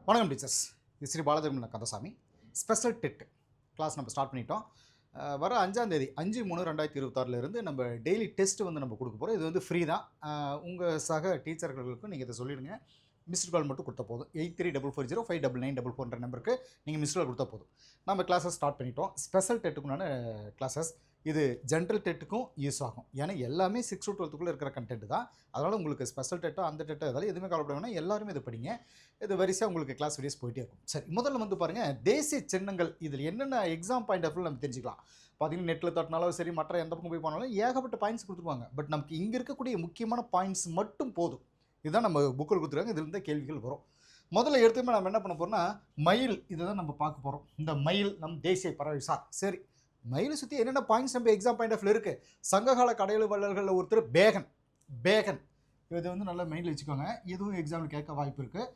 வணக்கம் டீச்சர்ஸ். இது Shri Balatharman Kandasamy. Special TET class நம்ம ஸ்டார்ட் பண்ணிட்டோம். வர 5ஆம் தேதி 5/3/2026 நம்ம டெய்லி டெஸ்ட் நம்ம கொடுக்க போகிறோம். இது ஃப்ரீ தான். உங்கள் சக டீச்சர்களுக்கும் நீங்கள் இதை சொல்லிடுங்க. மிஸ்டு கால் மட்டும் கொடுத்தா போதும். 8344059944 நம்பருக்கு நீங்கள் மிஸ்டு கால் கொடுத்தா போதும். நம்ம கிளாஸஸ் ஸ்டார்ட் பண்ணிட்டோம். ஸ்பெஷல் டெட்டுக்குண்டான கிளாஸஸ். இது ஜென்ரல் டெட்டுக்கும் யூஸ் ஆகும். ஏன்னா எல்லாமே 6 to 12க்குள்ளே இருக்கிற கண்டென்ட் தான். அதனால் உங்களுக்கு ஸ்பெஷல் டெட்டோ அந்த டெட்டோ எதாவது எதுவுமே கவலைப்பட வேணாம். எல்லாருமே இதை படிங்க. இது வரிசையாக உங்களுக்கு கிளாஸ் வீடியோஸ் போயிட்டே இருக்கும். சரி, முதல்ல பாருங்கள், தேசிய சின்னங்கள். இதில் என்னென்ன எக்ஸாம் பாயிண்ட் ஆஃப் வியூ நம்ம தெரிஞ்சுக்கலாம். பார்த்தீங்கன்னா நெட்டில் தட்டினாலும் சரி, மற்ற எந்த பக்கம் போய் போனாலும் ஏகப்பட்ட பாயிண்ட்ஸ் கொடுத்துருவாங்க. பட் நமக்கு இங்கே இருக்கக்கூடிய முக்கியமான பாயிண்ட்ஸ் மட்டும் போதும். இதுதான் நம்ம புக்கில் கொடுத்துருக்காங்க. இதுலேருந்து கேள்விகள் வரும். முதல்ல எடுத்துமே நம்ம என்ன பண்ண போகிறோம்னா, மயில் இதை தான் நம்ம பார்க்க போகிறோம். இந்த மயில் நம் தேசிய பறவை சார். சரி, மயிலை சுற்றி என்னென்ன பாயிண்ட்ஸ் நம்ம எக்ஸாம் பாயிண்ட் ஆஃப் வியூ இருக்குது. சங்ககால கடையெழு வள்ளல்களில் ஒருத்தர் பேகன். இது நல்லா மைண்டில் வச்சுக்கோங்க. இதுவும் எக்ஸாம்பிள் கேட்க வாய்ப்பு இருக்குது.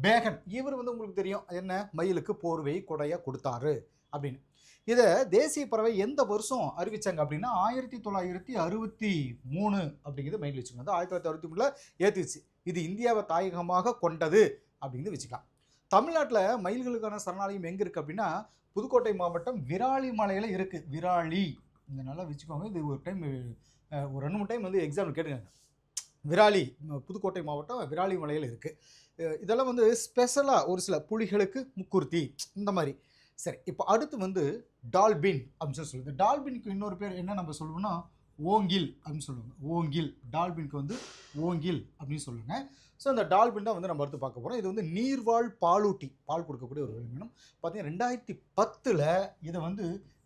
பேகன் இவர் உங்களுக்கு தெரியும் என்ன, மயிலுக்கு போர்வை கொடையாக கொடுத்தாரு அப்படின்னு. இதை தேசிய பறவை எந்த வருஷம் அறிவிச்சாங்க அப்படின்னா 1963 அப்படிங்கிறது மைண்டில் வச்சுக்கோங்க. 1963 ஏற்றிச்சு. இது இந்தியாவை தாயகமாக கொண்டது அப்படிங்கிறது வச்சுக்கலாம். தமிழ்நாட்டில் மயில்களுக்கான சரணாலயம் எங்கே இருக்குது அப்படின்னா புதுக்கோட்டை மாவட்டம் விராலி மலையில் இருக்குது. விராலி இந்த நல்லா வச்சுக்கோங்க. இது ஒரு டைம் ஒரு 2-3 டைம் எக்ஸாம்பிள் கேட்டுக்காங்க. விராலி புதுக்கோட்டை மாவட்டம் விராலி மலையில் இருக்குது. இதெல்லாம் ஸ்பெஷலாக ஒரு சில புலிகளுக்கு முக்குர்த்தி இந்த மாதிரி. சரி, இப்போ அடுத்து டால்பின் அப்படின்னு சொல்லுது. டால்பினுக்கு இன்னொரு பேர் என்ன நம்ம சொல்லுவோம்னா ஓங்கில் அப்படின்னு சொல்லுவாங்க. ஓங்கில். டால்பினுக்கு ஓங்கில் அப்படின்னு சொல்லுவாங்க. ஸோ அந்த டால்பின் தான் நம்ம அடுத்து பார்க்க போகிறோம். இது நீர்வாழ் பாலூட்டி, பால் கொடுக்கக்கூடிய ஒரு விலங்கினம். பார்த்தீங்கன்னா 2010 இதை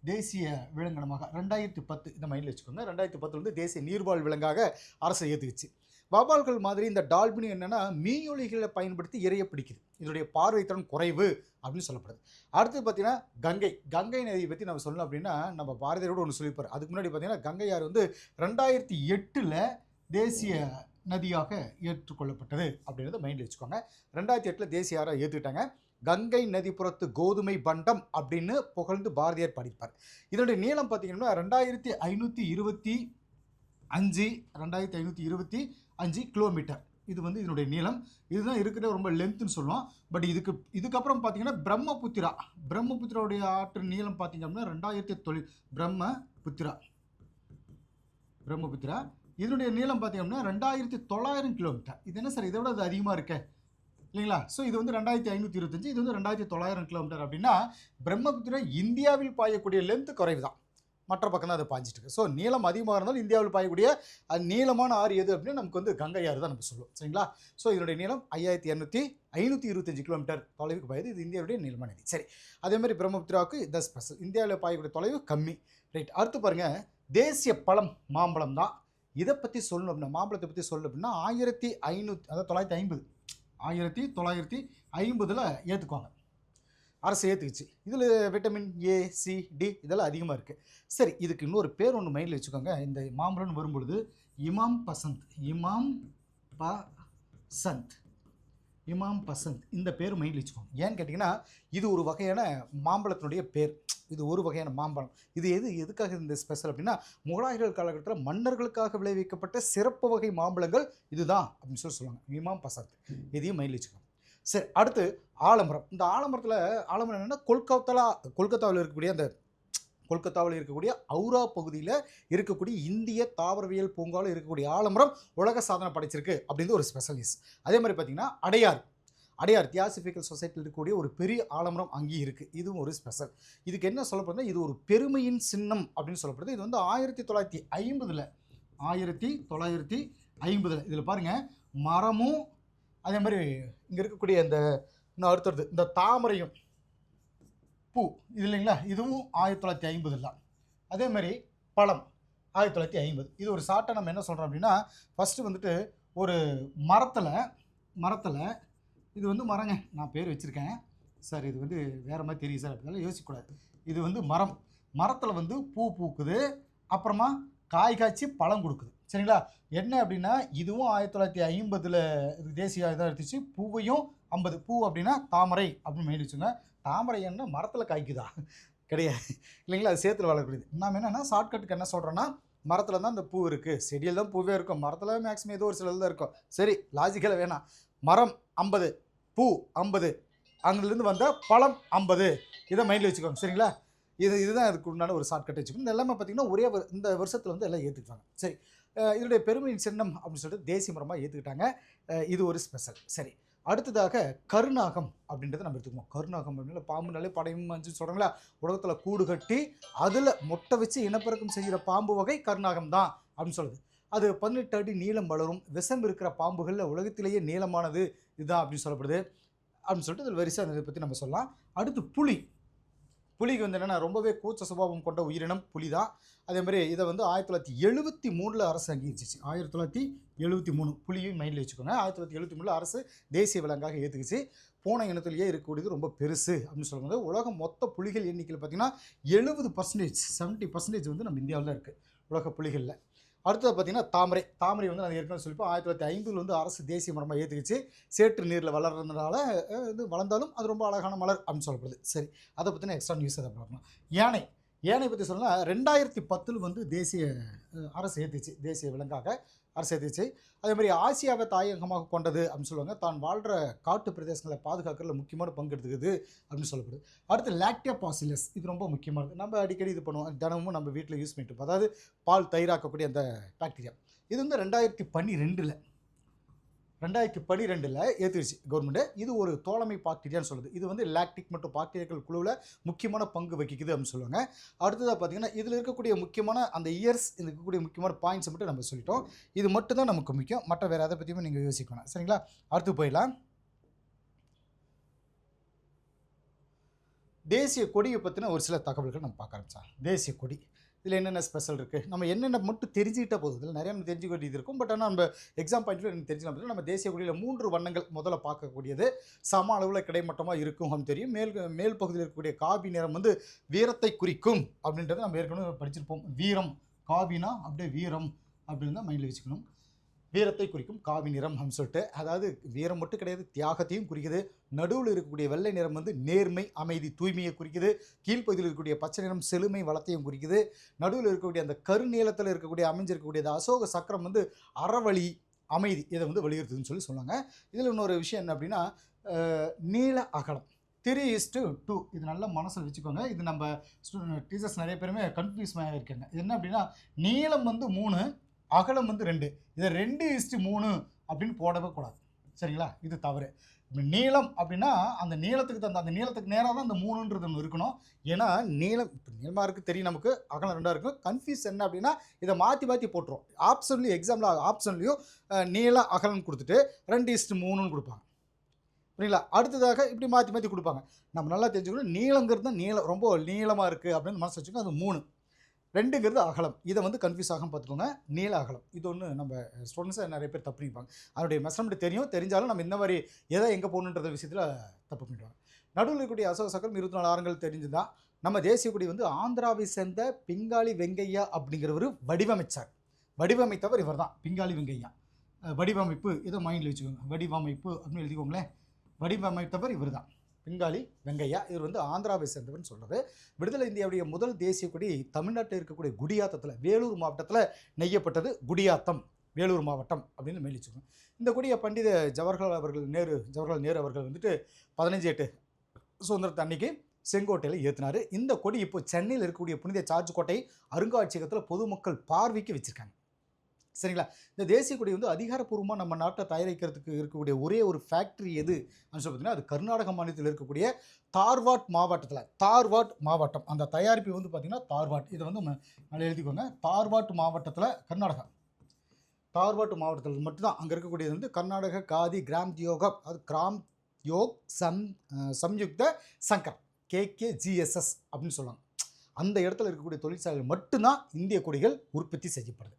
தேசிய விலங்கினமாக 2010 இதை மைண்டில் வச்சுக்கோங்க. 2010 தேசிய நீர்வாழ் விலங்காக அரசு ஏற்றுக்குச்சு. வவ்வால்கள் மாதிரி இந்த டால்பின் என்னென்னா மீயொலிகளை பயன்படுத்தி இறைய பிடிக்குது. இதனுடைய பார்வைத்திறன் குறைவு அப்படின்னு சொல்லப்படுது. அடுத்து பார்த்தீங்கன்னா கங்கை நதியை பற்றி நம்ம சொல்லணும் அப்படின்னா நம்ம பாரதியாரோடு ஒன்று சொல்லியிருப்பார். அதுக்கு முன்னாடி பார்த்தீங்கன்னா கங்கை ஆறு 2008 தேசிய நதியாக ஏற்றுக்கொள்ளப்பட்டது அப்படின்றத மைண்டில் வச்சுக்கோங்க. 2008 தேசிய ஆறாக ஏற்றுக்கிட்டாங்க. கங்கை நதிப்புறத்து கோதுமை பண்டம் அப்படின்னு புகழ்ந்து பாரதியார் பாடிப்பார். இதனுடைய நீளம் பார்த்தீங்கன்னா 2525 கிலோமீட்டர். இது இதனுடைய நீளம். இதுதான் இருக்கிற ரொம்ப லென்த்துன்னு சொல்லுவோம். பட் இதுக்கப்புறம் பார்த்தீங்கன்னா பிரம்மபுத்திராவுடைய ஆற்று நீளம் பார்த்தீங்க அப்படின்னா 2009 பிரம்மபுத்திரா இதனுடைய நீளம் பார்த்தீங்கன்னா 2900 கிலோமீட்டர். இது என்ன சார், இதை விட அது அதிகமாக இருக்கு இல்லைங்களா? ஸோ இது 2525, இது 2900 கிலோமீட்டர் அப்படின்னா பிரம்மபுத்திரா இந்தியாவில் பாயக்கூடிய லென்த்து குறைவு தான். மற்ற பக்கம் தான் அதை பாய்ஞ்சிட்டு இருக்கு. ஸோ நீளம் அதிகமாக இருந்தாலும் இந்தியாவில் பாயக்கூடிய நீளமான ஆறு எது அப்படின்னா நமக்கு கங்கை ஆறு தான் நம்ம சொல்லுவோம். சரிங்களா? ஸோ இதனுடைய நீளம் 5525 கிலோமீட்டர் தொலைவுக்கு பாயுது. இது இந்தியாவுடைய நீளமான நதி. சரி, அதேமாதிரி பிரம்மபுத்திராவுக்கு இந்த ஸ்பெஷல். இந்தியாவில் பாயக்கூடிய தொலைவு கம்மி. ரைட். அடுத்து பாருங்கள், தேசிய பழம் மாம்பழம் தான். இதை பற்றி சொல்லணும் அப்படின்னா, மாம்பழத்தை பற்றி சொல்லணும் அப்படின்னா 1950 ஏற்றுக்குவாங்க. அரசு ஏற்றுக்குச்சு. இதில் விட்டமின் ஏ, சி, டி இதெல்லாம் அதிகமாக இருக்குது. சரி, இதுக்கு இன்னொரு பேர் ஒன்று மைண்டில் வச்சுக்கோங்க. இந்த மாம்பழம்னு வரும்பொழுது இமாம் பசந்த் இந்த பேர் மைண்டில் வச்சுக்கோங்க. ஏன்னு கேட்டிங்கன்னா இது ஒரு வகையான மாம்பழத்தினுடைய பேர். இது ஒரு வகையான மாம்பழம். இது எதுக்காக இந்த ஸ்பெஷல் அப்படின்னா முகலாயர்கள் காலகட்டத்தில் மன்னர்களுக்காக விளைவிக்கப்பட்ட சிறப்பு வகை மாம்பழங்கள் இதுதான் அப்படின்னு சொல்லுவாங்க. இமாம் பசந்த். இதையும் மைண்டில் வச்சுக்கோங்க. சரி, அடுத்து ஆலமரம். இந்த ஆலமரம் என்னென்னா கொல்கத்தாவில் இருக்கக்கூடிய ஔரா பகுதியில் இருக்கக்கூடிய இந்திய தாவரவியல் பூங்காவில் இருக்கக்கூடிய ஆலமரம் உலக சாதனை படைச்சிருக்கு அப்படின்னு ஒரு ஸ்பெஷலிஸ்ட். அதே மாதிரி பார்த்தீங்கன்னா அடையார் தியாசிபிக்கல் சொசைட்டியில் இருக்கக்கூடிய ஒரு பெரிய ஆலமரம் அங்கேயும் இருக்குது. இதுவும் ஒரு ஸ்பெஷல். இதுக்கு என்ன சொல்லப்படுதுன்னா இது ஒரு பெருமையின் சின்னம் அப்படின்னு சொல்லப்படுது. இது 1950 இதில் பாருங்கள், மரமும் அதே மாதிரி இங்கே இருக்கக்கூடிய இன்னும் அடுத்தது இந்த தாமரையும் பூ இது இல்லைங்களா, இதுவும் 1950 தான். அதே மாதிரி பழம் 1950. இது ஒரு ஷார்ட்டாக நம்ம என்ன சொல்கிறோம் அப்படின்னா ஃபஸ்ட்டு ஒரு மரத்தில் இது மரங்க, நான் பேர் வச்சுருக்கேன் சார். இது வேறு மாதிரி தெரியும் சார் அப்படின்னாலும் யோசிக்கக்கூடாது. இது மரத்தில் பூ பூக்குது, அப்புறமா காய் காய்ச்சி பழம் கொடுக்குது. சரிங்களா? என்ன அப்படின்னா இதுவும் 1950 தேசிய இதாக எடுத்துச்சு. பூவையும் 50. பூ அப்படின்னா தாமரை அப்படின்னு மெயின் வச்சுங்க. தாமரை என்ன மரத்தில் காய்க்குதா? கிடையாது இல்லைங்களா, அது சேத்துல வளரக்கூடியது. நாம் என்னென்னா ஷார்ட்கட்டுக்கு என்ன சொல்கிறோன்னா மரத்தில் தான் இந்த பூ இருக்குது, செடியில் தான் பூவே இருக்கும், மரத்தில் மேக்ஸிமம் ஏதோ ஒரு சிலது தான் இருக்கும். சரி, லாஜிக்கலாக வேணாம். மரம் 50, பூ 50, அங்கிருந்து வந்த பழம் 50, இதை மைண்டில் வச்சுக்கோங்க. சரிங்களா? இதுதான் அதுக்கு உண்டான ஒரு ஷார்ட்கட் வச்சுக்கணும். இந்த எல்லாமே பார்த்தீங்கன்னா ஒரே இந்த வருஷத்தில் வந்து எல்லாம் ஏற்றுக்கிட்டாங்க. சரி, இதனுடைய பெருமையின் சின்னம் அப்படின்னு சொல்லிட்டு தேசிய மரமாக ஏற்றுக்கிட்டாங்க. இது ஒரு ஸ்பெஷல். சரி, அடுத்ததாக கருநாகம் அப்படின்றத நம்ம எடுத்துக்குவோம். கருநாகம் அப்படின்னா பாம்புனாலே படையும் மஞ்சள் சொல்கிறாங்களா, உலகத்தில் கூடு கட்டி அதில் முட்டை வச்சு இனப்பெருக்கம் செய்கிற பாம்பு வகை கருநாகம் தான் அப்படின்னு சொல்லுது. அது 18 அடி நீளம் வளரும், விஷம் இருக்கிற பாம்புகளில் உலகத்திலேயே நீளமானது இதுதான் அப்படின்னு சொல்லப்படுது அப்படின்னு சொல்லிட்டு இதில் வரிசை அதை பற்றி நம்ம சொல்லலாம். அடுத்து புலி. புலிக்கு வந்து என்னென்னா ரொம்பவே கூச்ச சுபாவம் கொண்ட உயிரினம் புலி தான். அதே மாதிரி இதை வந்து 1973 அரசு அங்கீகரிச்சிச்சு. 1973 புலியும் மைண்டில் வச்சுக்கோங்க. 1973 அரசு தேசிய விலங்காக ஏற்றுக்குச்சு. பூனை இனத்திலேயே இருக்கக்கூடியது ரொம்ப பெருசு அப்படின்னு சொல்லும்போது உலகம் மொத்த புலிகள் எண்ணிக்கையில் பார்த்தீங்கன்னா 70% வந்து நம்ம இந்தியாவில் தான் இருக்குது உலக புலிகளில். அடுத்தது பார்த்தீங்கன்னா தாமரை. தாமரை வந்து நான் ஏற்கனவே சொல்லிப்போம் 1950 வந்து அரசு தேசிய மரமாக ஏற்றுக்குச்சு. சேற்று நீரில் வளர்றதுனால இது வளர்ந்தாலும் அது ரொம்ப அழகான மலர் அப்படின்னு சொல்லப்படுது. சரி, அதை பற்றின எக்ஸ்ட்ரா நியூஸ் அதை பார்க்கணும். யானை. யானை பற்றி சொல்லலாம் 2010 வந்து தேசிய அரசு ஏற்றுச்சு, தேசிய விலங்காக அரசு ஏற்றுச்சு. அதே மாதிரி ஆசியாவை தாயகமாக கொண்டது அப்படின்னு சொல்லுவாங்க. தான் வாழ்கிற காட்டு பிரதேசங்களை பாதுகாக்கிறதுல முக்கியமான பங்கு எடுத்துக்குது அப்படின்னு சொல்லப்படுது. அடுத்து லாக்டோபாசிலஸ். இது ரொம்ப முக்கியமானது. நம்ம அடிக்கடி இது பண்ணுவோம், தினமும் நம்ம வீட்டில் யூஸ் பண்ணிட்டு இருப்போம். அதாவது பால் தயிராக்கக்கூடிய அந்த பாக்டீரியா. இது வந்து 2012 ஏற்றுச்சு கவர்மெண்ட்டு. இது ஒரு தோழமை பாக்டீரியான்னு சொல்லுது. இது வந்து லாக்டிக் மற்றும் பாக்டீரியாக்கள் குழுவில் முக்கியமான பங்கு வகிக்குது அப்படின்னு சொல்லுவாங்க. அடுத்ததாக பார்த்தீங்கன்னா இதில் இருக்கக்கூடிய முக்கியமான அந்த இயர்ஸ் இருக்கக்கூடிய முக்கியமான பாயிண்ட்ஸை மட்டும் நம்ம சொல்லிட்டோம். இது மட்டும் தான் நமக்கு முக்கியம், மற்ற வேறு எதை பற்றியுமே நீங்கள் யோசிக்கணும். சரிங்களா? அடுத்து போயிடலாம். தேசிய கொடியை பற்றின ஒரு சில தகவல்கள் நம்ம பார்க்க ஆரம்பிச்சோம். தேசிய கொடி இதில் என்னென்ன ஸ்பெஷல் இருக்குது, நம்ம என்னென்ன மட்டும் தெரிஞ்சுக்கிட்டால் போதும். இதில் நிறைய நம்ம தெரிஞ்சுக்க வேண்டியது இருக்கும். பட் ஆனால் நம்ம எக்ஸாம் பாயிண்ட்டில் எனக்கு தெரிஞ்சுக்கலாம். நம்ம தேசிய கொடியில் 3 வண்ணங்கள் முதல்ல பார்க்கக்கூடியது சம அளவில் கிடைமட்டமாக இருக்கும் அப்படின்னு தெரியும். மேல் பகுதியில் இருக்கக்கூடிய காபி நிறம் வந்து வீரத்தை குறிக்கும் அப்படின்றத நம்ம ஏற்கனவே படிச்சிருப்போம். வீரம், காபினா அப்படியே வீரம் அப்படின்னு தான் மைண்டில் வச்சுக்கணும். வீரத்தை குறிக்கும் காவி நிறம் அப்படின்னு சொல்லிட்டு, அதாவது வீரம் மட்டும் கிடையாது, தியாகத்தையும் குறிக்குது. நடுவில் இருக்கக்கூடிய வெள்ளை நிறம் வந்து நேர்மை, அமைதி, தூய்மையை குறிக்குது. கீழ்ப்பகுதியில் இருக்கக்கூடிய பச்சை நிறம் செழுமை, வளத்தையும் குறிக்குது. நடுவில் இருக்கக்கூடிய அந்த கருநீளத்தில் இருக்கக்கூடிய அமைஞ்சிருக்கக்கூடிய அசோக சக்கரம் வந்து அறவழி, அமைதி, இதை வந்து வலியுறுத்துதுன்னு சொல்லி சொன்னாங்க. இதில் இன்னொரு விஷயம் என்ன அப்படின்னா நீள அகலம் 3:2. இது நல்லா மனசில் வச்சுக்கோங்க. இது நம்ம டீச்சர்ஸ் நிறைய பேருமே கன்ஃபியூஸ் இருக்காங்க. இது என்ன அப்படின்னா நீளம் வந்து 3, அகலம் வந்து 2. இதை 2:3 அப்படின்னு போடவே கூடாது. சரிங்களா? இது தவறு. நீளம் அப்படின்னா அந்த நீளத்துக்கு அந்த நீளத்துக்கு நேராக தான் அந்த 3ன்றது ஒன்று இருக்கணும். ஏன்னா நீளம் இப்போ நீளமாக இருக்குது தெரியும் நமக்கு, அகலம் 2 இருக்கும். கன்ஃபியூஸ் என்ன அப்படின்னா இதை மாற்றி போட்டுரும். ஆப்ஷன்லையும் எக்ஸாமில் ஆப்ஷன்லையும் நீள அகலம் கொடுத்துட்டு 2:3ன்னு கொடுப்பாங்க. சரிங்களா? அடுத்ததாக இப்படி மாற்றி கொடுப்பாங்க. நம்ம நல்லா தெரிஞ்சுக்கணும். நீளங்கிறது தான் நீளம் ரொம்ப நீளமாக இருக்குது அப்படின்னு மனசு வச்சுக்கோங்க. அது 3. 2ங்கிறது அகலம். இதை வந்து கன்ஃபியூஸ் ஆகாமல் பார்த்துக்கோங்க. நீள அகலம் இது ஒன்று நம்ம ஸ்டூடெண்ட்ஸை நிறைய பேர் தப்பு பண்ணிப்பாங்க. அதனுடைய மெஷர்மெண்ட் தெரிஞ்சாலும் நம்ம இந்த மாதிரி எதை எங்கே போகணுன்ற விஷயத்தில் தப்பு பண்ணிடுவாங்க. நடுவில் இருக்கக்கூடிய அசோக சக்கரம் 24 ஆரங்கள் தெரிஞ்சுதான். நம்ம தேசிய கொடி வந்து ஆந்திராவை சேர்ந்த பிங்காளி வெங்கையா அப்படிங்கிறவர் வடிவமைத்தவர் இவர் தான். பிங்காளி வெங்கையா வடிவமைப்பு இதை மைண்டில் வச்சுக்கோங்க. வடிவமைப்பு அப்படின்னு எழுதிக்கோங்களேன். வடிவமைத்தவர் இவர் தான் பிங்காளி வெங்கையா. இவர் வந்து ஆந்திராவை சேர்ந்தவர்னு சொல்கிறது. விடுதலை இந்தியாவுடைய முதல் தேசிய கொடி தமிழ்நாட்டில் இருக்கக்கூடிய குடியாத்தத்தில், வேலூர் மாவட்டத்தில் நெய்யப்பட்டது. குடியாத்தம், வேலூர் மாவட்டம் அப்படின்னு மேலிச்சுக்கணும். இந்த கொடியை பண்டித ஜவஹர்லால் நேரு அவர்கள் வந்துட்டு 15/8 சுதந்திரத்து அன்னைக்கு செங்கோட்டையில் ஏற்றினார். இந்த கொடி இப்போ சென்னையில் இருக்கக்கூடிய புனித ஜார்ஜ் கோட்டை அருங்காட்சியகத்தில் பொதுமக்கள் பார்வைக்கு வச்சுருக்காங்க. சரிங்களா? இந்த தேசிய கொடி வந்து அதிகாரப்பூர்வமாக நம்ம நாட்டை தயாரிக்கிறதுக்கு இருக்கக்கூடிய ஒரே ஒரு ஃபேக்ட்ரி எது அப்படின்னு சொல்லி பார்த்தீங்கன்னா அது கர்நாடக மாநிலத்தில் இருக்கக்கூடிய தார்வாட் மாவட்டம். அந்த தயாரிப்பு வந்து பார்த்திங்கன்னா தார்வாட். இதை வந்து நல்லா எழுதிக்கோங்க. தார்வாட் மாவட்டத்தில் கர்நாடகா. தார்வாட் மாவட்டத்தில் மட்டும்தான் அங்கே இருக்கக்கூடியது வந்து கர்நாடக காதி கிராம்யோகம், அது கிராம் யோக் சம்யுக்த சங்கர் KKGSS அப்படின்னு சொல்லுவாங்க. அந்த இடத்துல இருக்கக்கூடிய தொழிற்சாலைகள் மட்டும்தான் இந்திய கொடிகள் உற்பத்தி செய்யப்படுது.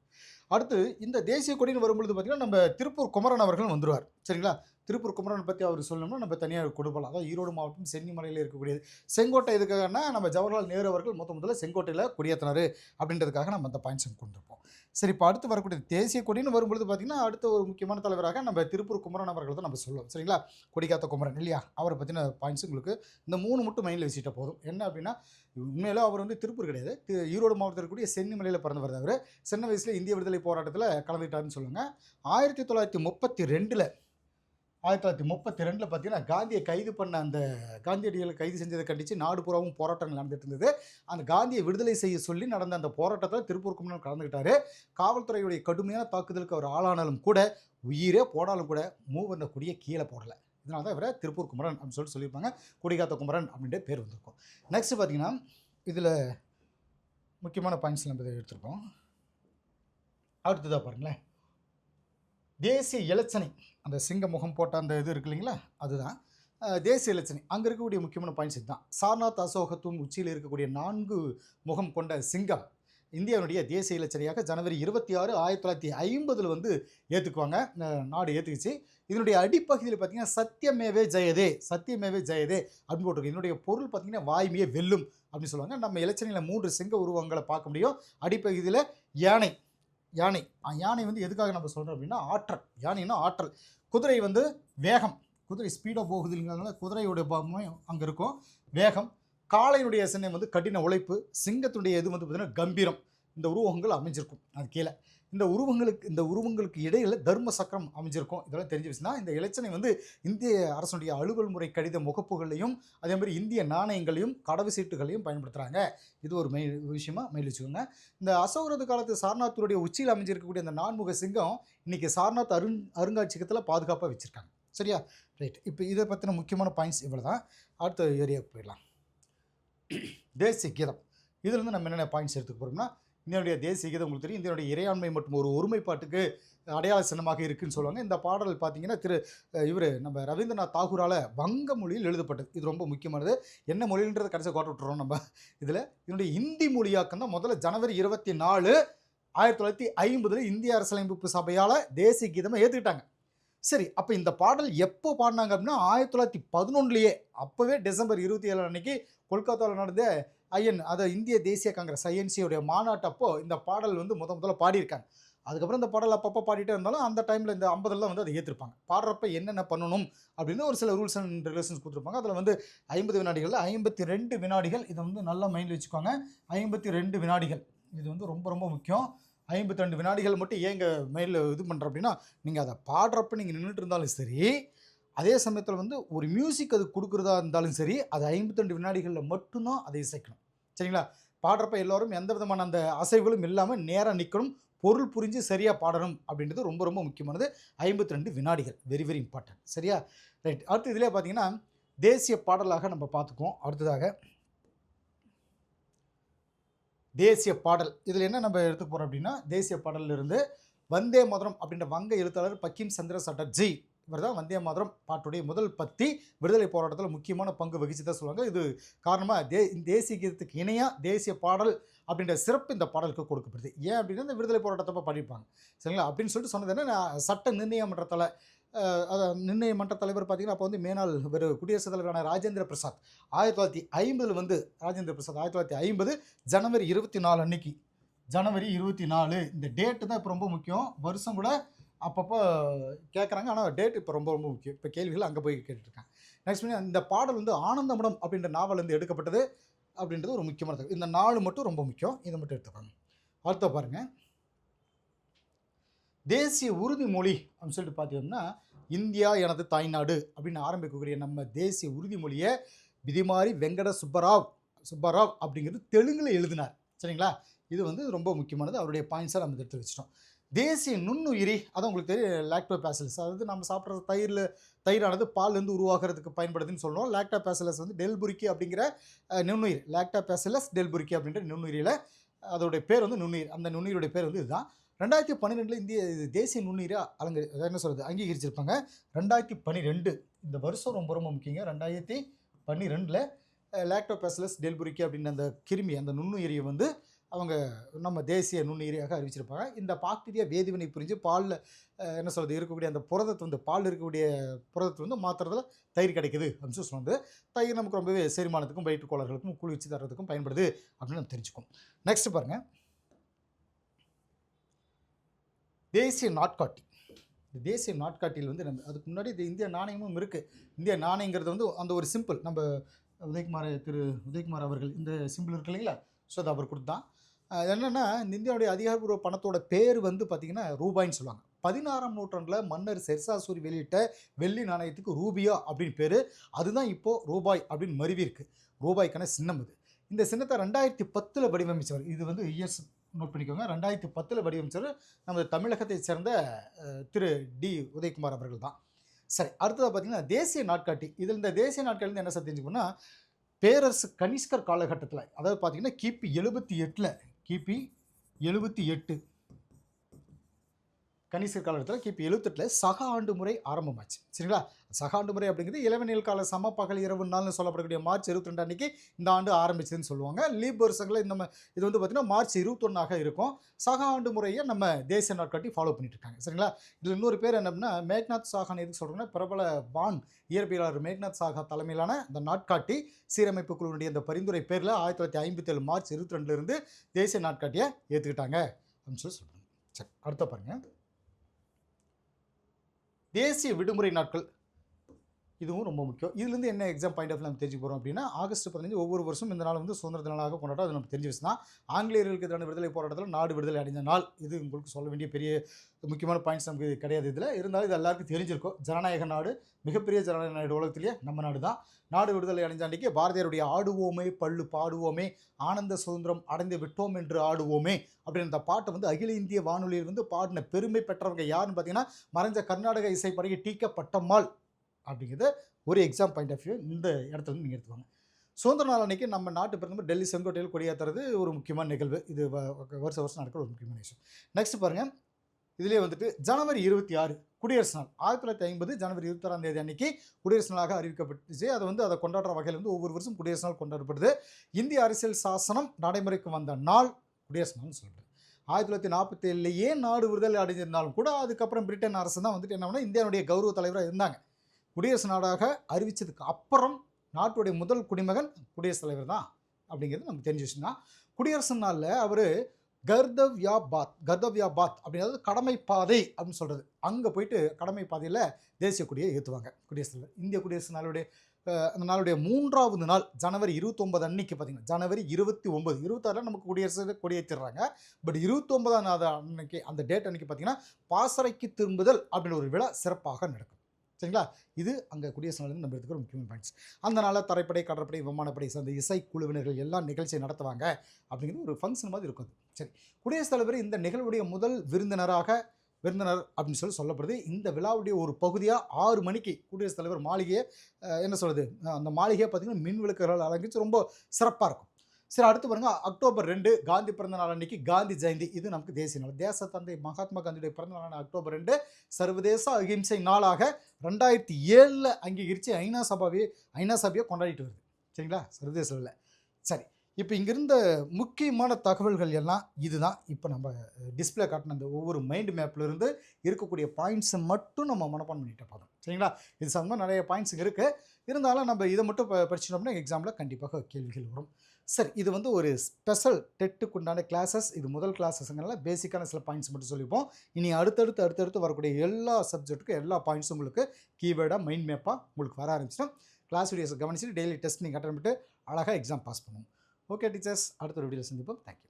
அடுத்து இந்த தேசிய கொடின்னு வரும்பொழுது பார்த்திங்கன்னா நம்ம திருப்பூர் குமரன் அவர்களும் வந்துடுவார். சரிங்களா? திருப்பூர் குமரன் பற்றி அவர் சொல்லணும்னா நம்ம தனியாக கொடுப்போம். அதாவது ஈரோடு மாவட்டம் சென்னிமலையில் இருக்கக்கூடியது. செங்கோட்டை எதுக்காகனா நம்ம ஜவஹர்லால் நேரு அவர்கள் முதல்ல செங்கோட்டையில் கொடியேற்றினார் அப்படின்றதுக்காக நம்ம அந்த பாயிண்ட்ஸ் கொண்டிருப்போம். சரி, இப்போ அடுத்து வரக்கூடிய தேசிய கொடின்னு வரும்பொழுது பார்த்திங்கன்னா அடுத்த ஒரு முக்கியமான தலைவராக நம்ம திருப்பூர் குமரன் அவர்கள் தான் நம்ம சொல்லுவோம். சரிங்களா? கொடிக்காத்த குமரன் இல்லையா? அவரை பற்றின பாயிண்ட்ஸ் உங்களுக்கு இந்த 3 மட்டும் மைண்டில் வச்சுட்டா போதும். என்ன அப்படின்னா உண்மையிலே அவர் வந்து திருப்பூர் கிடையாது, ஈரோடு மாவட்டத்தில் இருக்கக்கூடிய சென்னிமலையில் பிறந்தவர். அவர் சின்ன வயசில் இந்திய விடுதலை போராட்டத்தில் கலந்துக்கிட்டாருன்னு சொல்லுவாங்க. 1932 1932 பார்த்தீங்கன்னா, காந்திய கைது பண்ண அந்த காந்தியடிகள கைது செஞ்சத கண்டிச்சு நாடு பூராவும் போராட்டங்கள் நடந்துட்டு இருந்தது. அந்த காந்திய விடுதலை செய்ய சொல்லி நடந்த அந்த போராட்டத்தில திருப்பூர் குமரன் கலந்துக்கிட்டாரு. காவல்துறையுடைய கடுமையான தாக்குதலுக்கு அவர் ஆளானாலும் கூட, உயிரே போனாலும் கூட மூவர்ண கொடிய கீழ போடல. இதனால தான் இவர திருப்பூர் குமரன் அப்படின்னு சொல்லியிருப்பாங்க. கொடிகாத்த குமரன் அப்படின்ட்டு பேர் வந்திருக்கும். நெக்ஸ்ட் பார்த்தீங்கன்னா, இதில முக்கியமான பாயிண்ட்ஸ் நம்ம இத எடுத்திருக்கோம். அடுத்ததா பாருங்களேன். தேசிய இலச்சினை அந்த சிங்க முகம் போட்ட அந்த இது இருக்கு இல்லைங்களா, அதுதான் தேசிய இலச்சினை. அங்கே இருக்கக்கூடிய முக்கியமான பாயிண்ட்ஸ் இதுதான். சாரநாத் அசோகத்தூண் உச்சியில் இருக்கக்கூடிய 4 முகம் கொண்ட சிங்கம் இந்தியாவுடைய தேசிய இலச்சினையாக ஜனவரி 26, 1950 வந்து ஏற்றுக்குவாங்க. நாடு ஏற்றுக்குச்சு. இதனுடைய அடிப்பகுதியில் பார்த்தீங்கன்னா சத்தியமேவே ஜெயதே, சத்தியமேவே ஜெயதே அப்படின்னு போட்டிருக்கு. இதனுடைய பொருள் பார்த்தீங்கன்னா வாய்மையே வெல்லும் அப்படின்னு சொல்லுவாங்க. நம்ம இலச்சினையில் 3 சிங்க உருவங்களை பார்க்க முடியும். அடிப்பகுதியில் யானை, யானை யானை வந்து எதுக்காக நம்ம சொல்கிறோம் அப்படின்னா ஆற்றல். யானைன்னா ஆற்றல். குதிரை வந்து வேகம், குதிரை ஸ்பீடாக போகுது இல்லைங்கிறதுனால குதிரையுடைய பாகமும் அங்கே இருக்கும். வேகம். காளையினுடைய சின்னம் வந்து கடின உழைப்பு. சிங்கத்துடைய இது வந்து பார்த்திங்கன்னா கம்பீரம். இந்த உருவகங்கள் அமைஞ்சிருக்கும் அது கீழே. இந்த உருவங்களுக்கு இடையில் தர்ம சக்கரம் அமைஞ்சிருக்கும். இதெல்லாம் தெரிஞ்சு வச்சுன்னா இந்த இலச்சினை வந்து இந்திய அரசுடைய அலுவல் முறை கடித முகப்புகளையும் அதே மாதிரி இந்திய நாணயங்களையும் கடவு சீட்டுகளையும் பயன்படுத்துகிறாங்க. இது ஒரு விஷயமா மெயில் வச்சுக்கோங்க. இந்த அசோகரது காலத்து சாரநாத்தூருடைய உச்சியில் அமைஞ்சிருக்கக்கூடிய அந்த 4 சிங்கம் இன்னைக்கு சாரநாத் அருங்காட்சியகத்தில் பாதுகாப்பாக வச்சுருக்காங்க. சரியா? ரைட். இப்போ இதை பற்றின முக்கியமான பாயிண்ட்ஸ் இவ்வளோ தான். அடுத்த ஏரியாவுக்கு போயிடலாம். தேசிய கீதம். இதிலிருந்து நம்ம என்னென்ன பாயிண்ட்ஸ் எடுத்துக்க போகிறோம்னா, இந்தியாவுடைய தேசிய கீதம் உங்களுக்கு தெரியும். இந்தியாவுடைய இறையாண்மை மற்றும் ஒரு ஒருமைப்பாட்டுக்கு அடையாள சின்னமாக இருக்குன்னு சொல்லுவாங்க. இந்த பாடல் பார்த்தீங்கன்னா நம்ம ரவீந்திரநாத் தாகூரால் வங்க மொழியில் எழுதப்பட்டது. இது ரொம்ப முக்கியமானது. என்ன மொழின்றதை கடைசியாக கோட்ட விட்டுறோம் நம்ம இதில். இதனுடைய இந்தி மொழியாக்கம் தான் முதல்ல ஜனவரி 24, 1950 இந்திய அரசியலமைப்பு சபையால் தேசிய கீதமாக ஏற்றுக்கிட்டாங்க. சரி, அப்போ இந்த பாடல் எப்போ பாடினாங்க அப்படின்னா 1911 அப்போவே டிசம்பர் 27 அன்னைக்கு கொல்கத்தாவில் நடந்த இந்திய தேசிய காங்கிரஸ் ஐஎன்சியோடைய மாநாட்டப்போ இந்த பாடல் வந்து முதல்ல பாடியிருக்காங்க. அதுக்கப்புறம் இந்த பாடல் அப்பப்போ பாடிட்டே இருந்தாலும் அந்த டைமில் இந்த 50 வந்து அதை ஏற்றிருப்பாங்க. பாடுறப்ப என்னென்ன பண்ணணும் அப்படின்னு ஒரு சில ரூல்ஸ் அண்ட் ரெகுலேஷன்ஸ் கொடுத்துருப்பாங்க. அதில் வந்து 50 வினாடிகளில் 52 வினாடிகள். இதை வந்து நல்லா மைண்டில் வச்சுக்கோங்க. 52 வினாடிகள் இது வந்து ரொம்ப ரொம்ப முக்கியம். 52 வினாடிகள் மட்டும் ஏங்க மெயிலில் இது பண்ணுறோம் அப்படின்னா, நீங்கள் அதை பாடுறப்ப நீங்கள் நின்றுட்டு இருந்தாலும் சரி, அதே சமயத்தில் வந்து ஒரு மியூசிக் அது கொடுக்குறதா இருந்தாலும் சரி, அது 52 வினாடிகளில் மட்டும்தான் அதை இசைக்கணும். சரிங்களா? பாடுறப்ப எல்லோரும் எந்த விதமான அந்த அசைவுகளும் இல்லாமல் நேராக நிற்கணும். பொருள் புரிஞ்சு சரியாக பாடணும் அப்படின்றது ரொம்ப ரொம்ப முக்கியமானது. 52 வினாடிகள் வெரி வெரி இம்பார்ட்டன்ட். சரியா? ரைட். அடுத்து இதிலே பார்த்தீங்கன்னா தேசிய பாடலாக நம்ம பார்த்துக்குவோம். அடுத்ததாக தேசிய பாடல். இதில் என்ன நம்ம எடுத்துக்க போகிறோம் அப்படின்னா, தேசிய பாடலிலிருந்து வந்தே மாதரம் அப்படின்ற வங்க எழுத்தாளர் பக்கிம் சந்திர சட்டர்ஜி இவர் தான் வந்தே மாதரம் பாட்டுடைய முதல் பத்தி விடுதலை போராட்டத்தில் முக்கியமான பங்கு வகிச்சு தான் சொல்லுவாங்க. இது காரணமாக தேசிய கீதத்துக்கு இணையாக தேசிய பாடல் அப்படின்ற சிறப்பு இந்த பாடலுக்கு கொடுக்கப்படுது. ஏன் அப்படின்னா இந்த விடுதலை போராட்டத்தை பாடியிருப்பாங்க. சரிங்களா? அப்படின்னு சொல்லிட்டு சொன்னது என்ன, சட்ட நிர்ணய மன்றத்தில் நிர்ணய மன்ற தலைவர் பார்த்தீங்கன்னா அப்போ வந்து மேனாள் குடியரசுத் தலைவரான ராஜேந்திர பிரசாத் 1950 வந்து ராஜேந்திர பிரசாத் 1950 ஜனவரி 24 அன்னைக்கு, ஜனவரி 24 இந்த டேட்டு தான் இப்போ ரொம்ப முக்கியம். வருஷம் கூட அப்பப்போ கேட்குறாங்க, ஆனால் டேட் இப்போ ரொம்ப ரொம்ப முக்கியம். இப்போ கேள்விகள் அங்கே போய் கேட்டுருக்காங்க. நெக்ஸ்ட் பண்ணி இந்த பாடல் வந்து ஆனந்தமடம் அப்படின்ற நாவலேருந்து எடுக்கப்பட்டது அப்படின்றது ஒரு முக்கியமானது. இந்த நாள் மட்டும் ரொம்ப முக்கியம். இதை மட்டும் எடுத்துப்பாங்க. அடுத்த பாருங்கள், தேசிய உறுதிமொழி அப்படின்னு சொல்லிட்டு பார்த்தீங்கன்னா, இந்தியா எனது தாய்நாடு அப்படின்னு ஆரம்பிக்கக்கூடிய நம்ம தேசிய உறுதிமொழியை விதிமாரி வெங்கட சுப்பராவ் அப்படிங்கிறது தெலுங்கில் எழுதினார். சரிங்களா? இது வந்து ரொம்ப முக்கியமானது. அவருடைய பாயிண்ட்ஸை நம்ம எடுத்து வச்சிட்டோம். தேசிய நுண்ணுயிரி, அதான் உங்களுக்கு தெரியும் லாக்டோபாசிலஸ். அதாவது நம்ம சாப்பிட்ற தயிரானது பால்லேருந்து உருவாகிறதுக்கு பயன்படுதுன்னு சொல்கிறோம். லாக்டோபாசிலஸ் வந்து டெல்புரிக்கி அப்படிங்கிற நுண்ணுயிர், லாக்டோபாசிலஸ் டெல்புரிக்கி அப்படின்ற நுண்ணுயிரியில் அதோடைய பேர் வந்து நுண்ணுயிர். அந்த நுண்ணுயிரோடைய பேர் வந்து இதுதான். 2012 இந்திய தேசிய நுண்ணுயிரை அங்கீகரிச்சிருப்பாங்க. 2012 இந்த வருஷம் ரொம்ப ரொம்ப முக்கியங்க. 2012 லாக்டோபாசிலஸ் டெல்புரிக்கி அப்படின்ற அந்த கிருமி, அந்த நுண்ணுயிரியை வந்து அவங்க நம்ம தேசிய நுண்ணுயிரியாக அறிவிச்சிருப்பாங்க. இந்த பாக்டீரியா வேதிவினை புரிஞ்சு பாலில் இருக்கக்கூடிய அந்த புரதத்தை வந்து பாலில் இருக்கக்கூடிய புரதத்தை வந்து மாற்றுறதுல தயிர் கிடைக்குது அப்படின்னு சொல்லுவாங்க. தயிர் நமக்கு ரொம்பவே செரிமானத்துக்கும் வயிற்றுக்கோளர்களுக்கும் குளிர்ச்சி தர்றதுக்கும் பயன்படுது அப்படின்னு நம்ம தெரிஞ்சுக்கோம். நெக்ஸ்ட் பாருங்கள், தேசிய நாட்காட்டி. இந்த தேசிய நாட்காட்டியில் வந்து நம்ம அதுக்கு முன்னாடி இது இந்திய நாணயமும் இருக்குது. இந்திய நாணயங்கிறது வந்து அந்த ஒரு சிம்பிள் நம்ம உதயகுமார் அவர்கள் இந்த சிம்பிள் இருக்கு இல்லைங்களா, ஸோ அது அவர் கொடுத்தான். என்னென்னா இந்தியாவுடைய அதிகாரப்பூர்வ பணத்தோட பேர் வந்து பார்த்திங்கன்னா ரூபாய்ன்னு சொல்லுவாங்க. 16ஆம் நூற்றாண்டில் மன்னர் ஷெர்ஷா சூரி வெளியிட்ட வெள்ளி நாணயத்துக்கு ரூபியா அப்படின்னு பேர். அதுதான் இப்போது ரூபாய் அப்படின்னு மருவி இருக்கு. ரூபாய்க்கான சின்னம் இது. இந்த சின்னத்தை 2010 வடிவமைச்சவர். இது வந்து இயர்ஸ் நோட் பண்ணிக்கோங்க. 2010 வடிவமைச்சவர் நமது தமிழகத்தை சேர்ந்த திரு டி உதயகுமார் அவர்கள் தான். சரி, அடுத்ததாக பார்த்தீங்கன்னா தேசிய நாட்காட்டி. இதில் இந்த தேசிய நாட்காட்டி என்ன சார் தெரிஞ்சுக்கணும்னா, பேரரசு கனிஷ்கர் காலகட்டத்தில், அதாவது பார்த்தீங்கன்னா கிபி 78 கனிஷ்கர் காலகட்டத்தில் கிபி 78 சக ஆண்டு முறை ஆரம்பமாச்சு. சரிங்களா? சக ஆண்டு முறை அப்படிங்கிறது இளவெனில் கால சம பகல் இரவு நாள்னு சொல்லப்படக்கூடிய மார்ச் 22 அன்னைக்கு இந்த ஆண்டு ஆரம்பிச்சதுன்னு சொல்லுவாங்க. லீப் வருஷங்களில் இந்த இது வந்து பார்த்தீங்கன்னா மார்ச் 21 இருக்கும். சக ஆண்டு முறையை நம்ம தேசிய நாட்காட்டி ஃபாலோ பண்ணிட்டு இருக்காங்க. சரிங்களா? இதில் இன்னொரு பேர் என்ன அப்படின்னா மேக்நாத் சாகான்னு எதுக்கு சொல்கிறோன்னா, பிரபல வான் இயற்பியலாளர் மேக்நாத் சாகா தலைமையிலான இந்த நாட்காட்டி சீரமைப்பு குழுவினுடைய இந்த பரிந்துரை பேரில் 1957 மார்ச் 22 தேசிய நாட்காட்டியை ஏற்றுக்கிட்டாங்க அப்படின்னு சொல்லி சொல்கிறாங்க. சரி, அடுத்த பாருங்கள். தேசிய விடுமுறை நாட்கள் இதுவும் ரொம்ப முக்கியம். இதுலேருந்து என்ன எக்ஸாம் பாயிண்ட் ஆஃப் நம்ம தெரிஞ்சு போகிறோம் அப்படின்னா, ஆகஸ்ட் 15 ஒவ்வொரு வருஷம் இந்த நாள் வந்து சுதந்திர தினமாக கொண்டாட்டம். அது நம்ம தெரிஞ்சு வச்சுதான். ஆங்கிலேயர்களுக்கு எதிரான விடுதலை போராட்டத்தில் நாடு விடுதலை அடைந்த நாள். இது உங்களுக்கு சொல்ல வேண்டிய பெரிய முக்கியமான பாயிண்ட்ஸ் நமக்கு கிடையாது. இதில் இருந்தாலும் இது எல்லாருக்கும் தெரிஞ்சிருக்கும். ஜனநாயக நாடு, மிகப்பெரிய ஜனநாயக நாடு உலகத்திலேயே நம்ம நாடு தான். நாடு விடுதலை அடைஞ்ச அன்றைக்கி பாரதியாருடைய ஆடுவோமே பள்ளு பாடுவோமே ஆனந்த சுதந்திரம் அடைந்து விட்டோம் என்று ஆடுவோமே அப்படின்னு அந்த பாட்டை வந்து அகில இந்திய வானொலியில் வந்து பாடின பெருமை பெற்றவங்க யாருன்னு பார்த்தீங்கன்னா, மறைஞ்ச கர்நாடக இசைப்படகி டி.கே. பட்டம்மாள் அப்படிங்கிறது ஒரு எக்ஸாம் பாயிண்ட் ஆஃப் வியூ இந்த இடத்துல நீங்கள் எடுத்துவாங்க. சுதந்திர நாள் அன்றைக்கி நம்ம நாட்டு பிரதமர் டெல்லி செங்கோட்டையில் கொடியேற்றுறது ஒரு முக்கியமான நிகழ்வு. இது வருஷம் நடக்கிற ஒரு முக்கியமான விஷயம். நெக்ஸ்ட் பாருங்கள். இதிலே வந்துட்டு ஜனவரி 26 குடியரசு நாள். 1950 ஜனவரி 26ஆம் தேதி அன்னைக்கு குடியரசு நாளாக அறிவிக்கப்பட்டுச்சு. அதை கொண்டாடுற வகையில் வந்து ஒவ்வொரு வருஷம் குடியரசு நாள் கொண்டாடப்படுது. இந்திய அரசியல் சாசனம் நடைமுறைக்கு வந்த நாள் குடியரசு நாள்னு சொல்கிறது. 1947 நாடு விடுதலை அடைஞ்சிருந்தாலும் கூட அதுக்கப்புறம் பிரிட்டன் அரசு தான் வந்துட்டு என்ன பண்ணால் இந்தியாவுடைய கௌரவ தலைவராக இருந்தாங்க. குடியரசு நாடாக அறிவித்ததுக்கு அப்புறம் நாட்டுடைய முதல் குடிமகன் குடியரசுத் தலைவர் தான் அப்படிங்கிறது நமக்கு தெரிஞ்ச விஷயம் தான். குடியரசு நாளில் அவர் கர்தவ்யா பாத் அப்படிங்கிறது கடமை பாதை அப்படின்னு சொல்கிறது. அங்கே போயிட்டு கடமை பாதையில் தேசிய கொடியை ஏற்றுவாங்க குடியரசுத் தலைவர். இந்திய குடியரசு நாளுடைய அந்த நாளுடைய 3வது நாள் ஜனவரி 29 அன்னைக்கு பார்த்தீங்கன்னா, ஜனவரி 29 26 நமக்கு குடியரசு கொடியேற்றிடுறாங்க. பட் 29ஆம் அன்னைக்கு அந்த டேட் அன்னைக்கு பார்த்தீங்கன்னா பாசறைக்கு திரும்புதல் அப்படின்னு ஒரு விழா சிறப்பாக நடக்கும். சரிங்களா? இது அங்கே குடியரசு நாள் நம்ம எடுத்துக்கிற முக்கியமான பாயிண்ட்ஸ். அந்த நாளில் தரைப்படை, கடற்படை, விமானப்படை சார்ந்த இசைக்குழுவினர்கள் எல்லாம் நிகழ்ச்சியை நடத்துவாங்க அப்படிங்கிறது ஒரு ஃபங்க்ஷன் மாதிரி இருக்கும். சரி, குடியரசுத் தலைவர் இந்த நிகழ்வுடைய முதல் விருந்தினர் அப்படின்னு சொல்லப்படுது. இந்த விழாவுடைய ஒரு பகுதியாக 6 மணிக்கு குடியரசுத் தலைவர் மாளிகையை என்ன சொல்கிறது, அந்த மாளிகையை பார்த்திங்கன்னா மின் விளக்குகளால் அலங்கரித்து ரொம்ப சிறப்பாக இருக்கும். சரி, அடுத்து பாருங்கள். அக்டோபர் 2 காந்தி பிறந்த நாள் அன்றைக்கி காந்தி ஜெயந்தி. இது நமக்கு தேசிய நாள். தேச தந்தை மகாத்மா காந்தியுடைய பிறந்த நாளான அக்டோபர் 2 சர்வதேச அகிம்சை நாளாக 2007 அங்கீகரித்து ஐநா சபையை கொண்டாடிட்டு வருது. சரிங்களா? சர்வதேச அளவில். சரி, இப்போ இங்கிருந்த முக்கியமான தகவல்கள் எல்லாம் இதுதான். இப்போ நம்ம டிஸ்பிளே காட்டின அந்த ஒவ்வொரு மைண்ட் மேப்லேருந்து இருக்கக்கூடிய பாயிண்ட்ஸை மட்டும் நம்ம மனப்பாடம் பண்ணிட்டு போதும். சரிங்களா? இது சம்பந்தமாக நிறைய பாயிண்ட்ஸ் இருக்குது. இருந்தாலும் நம்ம இதை மட்டும் படிச்சிட்டோம்னா எக்ஸாமில் கண்டிப்பாக கேள்விகள் வரும். சரி, இது வந்து ஒரு ஸ்பெஷல் டெட்டுக்குண்டான கிளாஸஸ். இது முதல் கிளாஸஸ்னால பேசிக்கான சில பாயிண்ட்ஸ் மட்டும் சொல்லிப்போம். இனி அடுத்தடுத்து வரக்கூடிய எல்லா சப்ஜெக்ட்டுக்கும் எல்லா பாயிண்ட்ஸும் உங்களுக்கு கீவேர்டாக மைண்ட் மேப்பாக உங்களுக்கு வர ஆரம்பிச்சிடும். கிளாஸ் வீடியோஸை கவனிச்சுட்டு டெய்லி டெஸ்ட் நீங்கள் அட்டன் பண்ணிட்டு அழகாக எக்ஸாம் பாஸ் பண்ணுவோம். ஓகே டீச்சர்ஸ், அடுத்த வீடியோவில் சந்திப்போம். தேங்க்யூ.